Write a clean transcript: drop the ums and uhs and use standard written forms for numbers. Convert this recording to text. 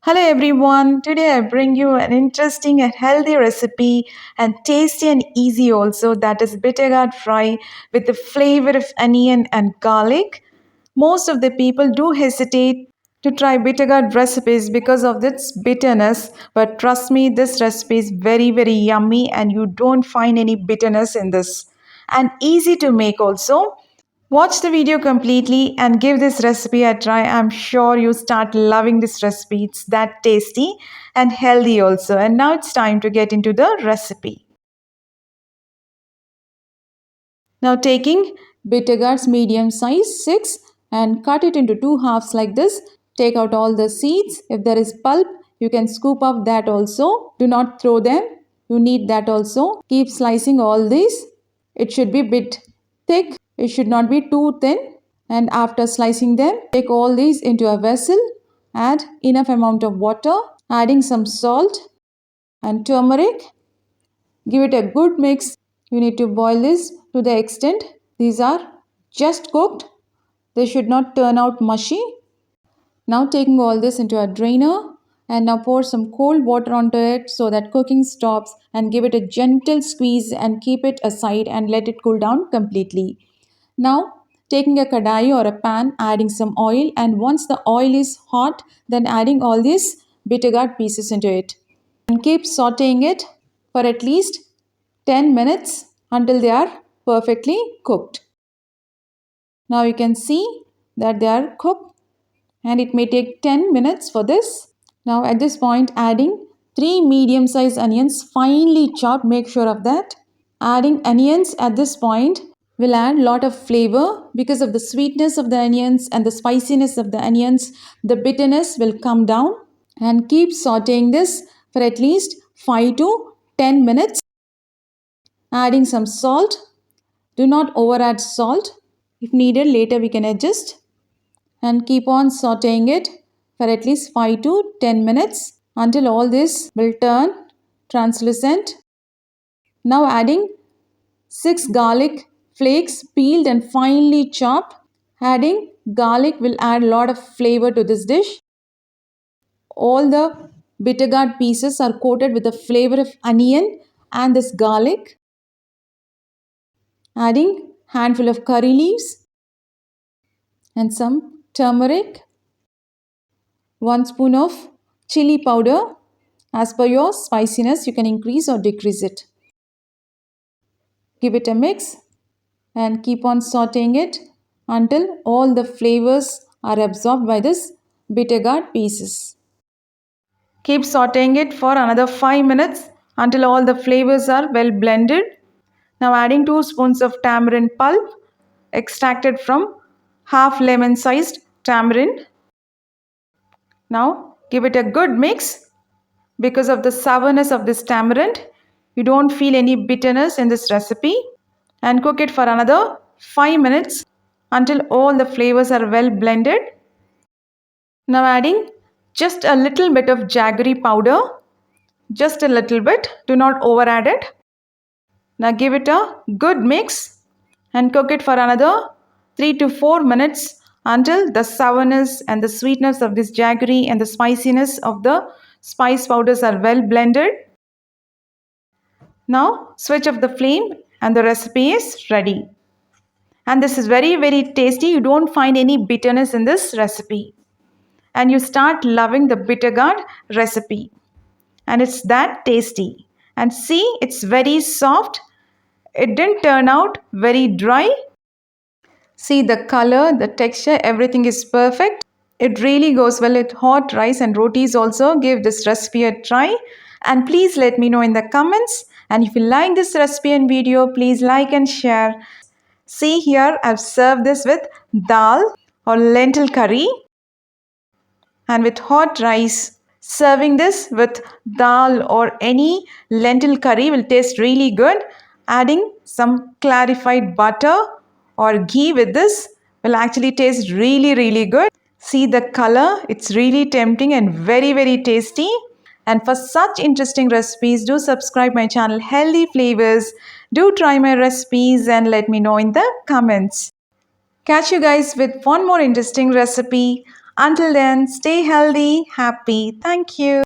Hello everyone. Today I bring you an interesting and healthy recipe and tasty and easy also, that is bitter gourd fry with the flavor of onion and garlic. Most of the people do hesitate to try bitter gourd recipes because of its bitterness, but trust me, this recipe is very yummy and you don't find any bitterness in this, and easy to make also. Watch the video completely and give this recipe a try. I'm sure you start loving this recipe. It's that tasty and healthy also. And now it's time to get into the recipe. Now taking bitter gourds medium size 6 and cut it into two halves like this. Take out all the seeds. If there is pulp, you can scoop up that also. Do not throw them. You need that also. Keep slicing all these. It should be bit thick. It should not be too thin. And after slicing them, take all these into a vessel. Add enough amount of water. Adding some salt and turmeric. Give it a good mix. You need to boil this to the extent these are just cooked. They should not turn out mushy. Now taking all this into a drainer and now pour some cold water onto it so that cooking stops, and give it a gentle squeeze and keep it aside and let it cool down completely. Now taking a kadai or a pan, adding some oil, and once the oil is hot, then adding all these bitter gourd pieces into it and keep sauteing it for at least 10 minutes until they are perfectly cooked. Now you can see that they are cooked, and it may take 10 minutes for this. Now at this point, adding 3 medium sized onions finely chopped, make sure of that. Adding onions at this point will add lot of flavor because of the sweetness of the onions and the spiciness of the onions. The bitterness will come down, and keep sauteing this for at least 5 to 10 minutes. Adding some salt. Do not over add salt. If needed, later we can adjust. And keep on sauteing it for at least 5 to 10 minutes until all this will turn translucent. Now adding 6 garlic flakes peeled and finely chopped. Adding garlic will add a lot of flavor to this dish. All the bitter gourd pieces are coated with the flavor of onion and this garlic. Adding handful of curry leaves and some turmeric, 1 spoon of chili powder. As per your spiciness, you can increase or decrease it. Give it a mix and keep on sauteing it until all the flavors are absorbed by this bitter gourd pieces. Keep sauteing it for another 5 minutes until all the flavors are well blended. Now adding 2 spoons of tamarind pulp extracted from half lemon sized tamarind. Now give it a good mix. Because of the sourness of this tamarind, you don't feel any bitterness in this recipe, and cook it for another 5 minutes until all the flavors are well blended. Now adding just a little bit of jaggery powder, just a little bit, do not over add it. Now give it a good mix and cook it for another 3 to 4 minutes until the sourness and the sweetness of this jaggery and the spiciness of the spice powders are well blended. Now switch off the flame and the recipe is ready. And this is very tasty. You don't find any bitterness in this recipe. And you start loving the bitter gourd recipe. And it's that tasty. And see, it's very soft. It didn't turn out very dry. See the color, the texture, everything is perfect. It really goes well with hot rice and rotis also. Give this recipe a try. And please let me know in the comments. And if you like this recipe and video, please like and share. See here, I've served this with dal or lentil curry and with hot rice. Serving this with dal or any lentil curry will taste really good. Adding some clarified butter or ghee with this will actually taste really good. See the color, it's really tempting and very tasty. And for such interesting recipes, do subscribe my channel Healthy Flavors. Do try my recipes and let me know in the comments. Catch you guys with one more interesting recipe. Until then, stay healthy, happy. Thank you.